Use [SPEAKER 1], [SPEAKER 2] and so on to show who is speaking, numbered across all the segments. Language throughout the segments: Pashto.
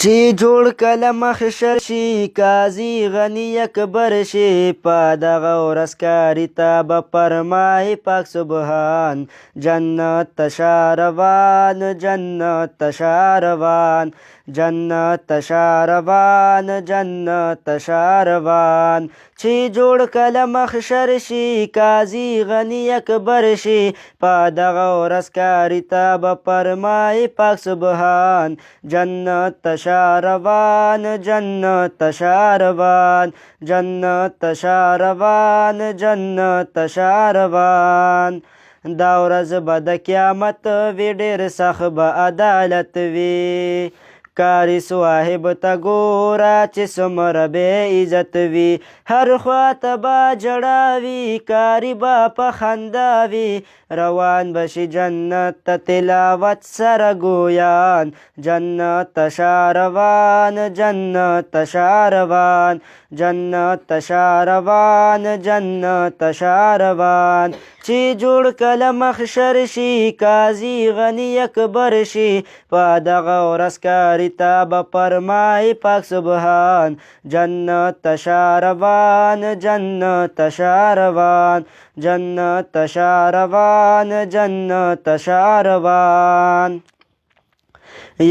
[SPEAKER 1] چې جوړ کله محشر شي قاضي غني اکبر شي په دغه ورځ کاري ته به فرمایي پاک سبحان جنت ته شا روان جنت ته شا روان جنت ته شا روان جنت ته شا روان چې جوړ کله محشر شي قاضي غني اکبر شي په دغه ورځ کاري ته به فرمایي پاک سبحان جنت ته شا روان جنت ته شا روان جنت ته شا روان جنت ته شا روان دا ورځ به د قیامت وي ډېر سخت به عدالت وي کاری صاحب ته ګوره چې څومره بې عزت وي هر خوا ته به جړا وي کاری به په خندا وي روان به شي جنت ته تلاوت سره ګویان جنت ته شا روان جنت ته شا روان جنت ته شا روان جنت ته شا روان چې جوړ کله محشر شي قاضي غني اکبر شي په دغه ورځ کاري ته به فرمایي پاک سبحان جنت ته شا روان جنت ته شا روان جنت ته شا روان جنت ته شا روان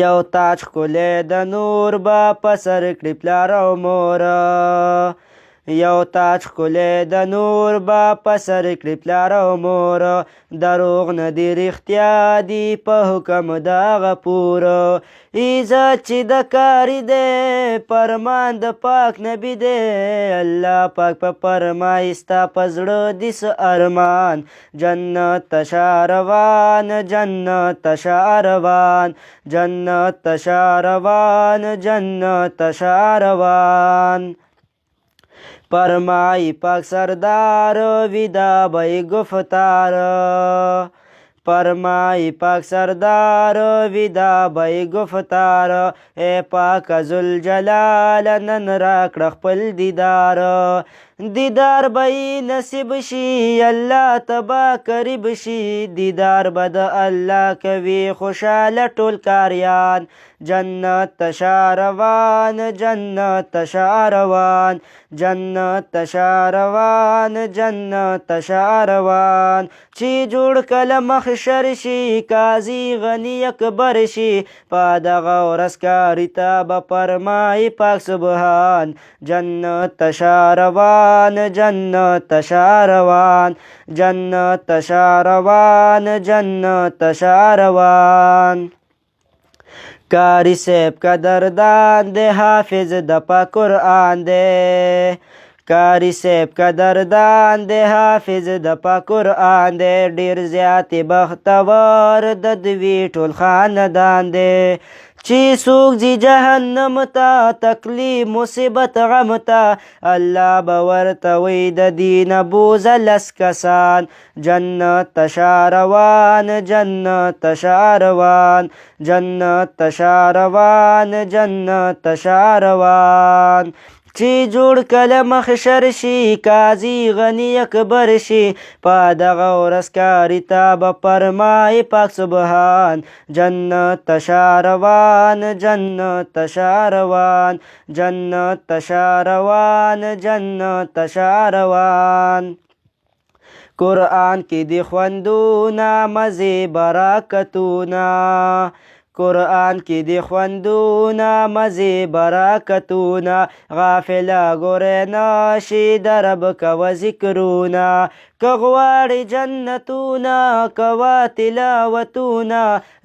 [SPEAKER 1] یو تاج ښکلی د نور به په سر کړي پلار او مور یو تاج ښکلی د نور به په سر کړي پلار او مور دروغ نه دي رښتیا دي په حکم د غفور عزت چې د کاري دی فرمان د پاک نبي دی الله پاک په فرمایي ستا په زړه دي څه ارمان جنت ته شا روان جنت ته شا روان جنت ته شا روان جنت ته شا روان فرمائی پاک سردار ویدا بھائی گفتار فرمائی پاک سردار ویدا بھائی گفتار اے پاک ذوالجلال نن راکړه خپل دیدار دیدار بھائی نصیب شي الله تبا قریب شي دیدار به د الله کوي خوشاله ټول کاریان جنت ته شا روان جنت ته شا روان جنت ته شا روان جنت ته شا روان چې جوړ کله محشر شي قاضي غني اکبر شي په دغه ورځ کاري ته به فرمایي پاک سبحان جنت ته شا روان جنت ته شا روان جنت ته شا روان جنت ته شا روان کاری صاحب قدردان دے حافظ د پاک قرآن دے کاری صاحب قدردان دے حافظ د پاک قرآن دے ډیر زیات بختور د دوی ټول خاندان دے چې څوک ځي جهنم ته تکلیف مصیبت غم ته الله به ورته وی د دینه بوزه لس کسان جنت ته شا روان جنت ته شا روان جنت ته شا روان جنت ته شا روان چې جوړ کله محشر شي قاضي غني اکبر شي په دغه ورځ کاري ته به فرمایي پاک سبحان جنت ته شا روان جنت ته شا روان جنت ته شا روان جنت ته شا روان قرآن کې دی خوندونه مزې برکتونه قرآن کې دی خوندونه مزې برکتونه غافله ګورې نشي د رب کوه ذکرونه که غواړې جنتونه کوه تلاوتونه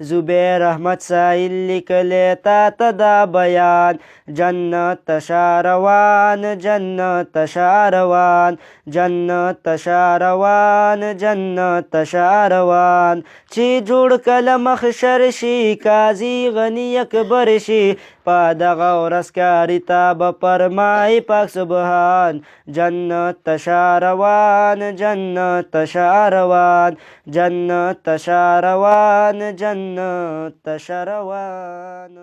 [SPEAKER 1] زبیر احمد سایل لیکلی تا ته دا بیان جنت ته شا روان جنت ته شا روان جنت ته شا روان جنت ته شا روان چې جوړ کله محشر شي قاضي غني اکبر شي په دغه ورځ کاري ته به فرمایي پاک سبحان جنت ته شا روان جنت ته شا روان جنت ته شا روان جنت ته شا روان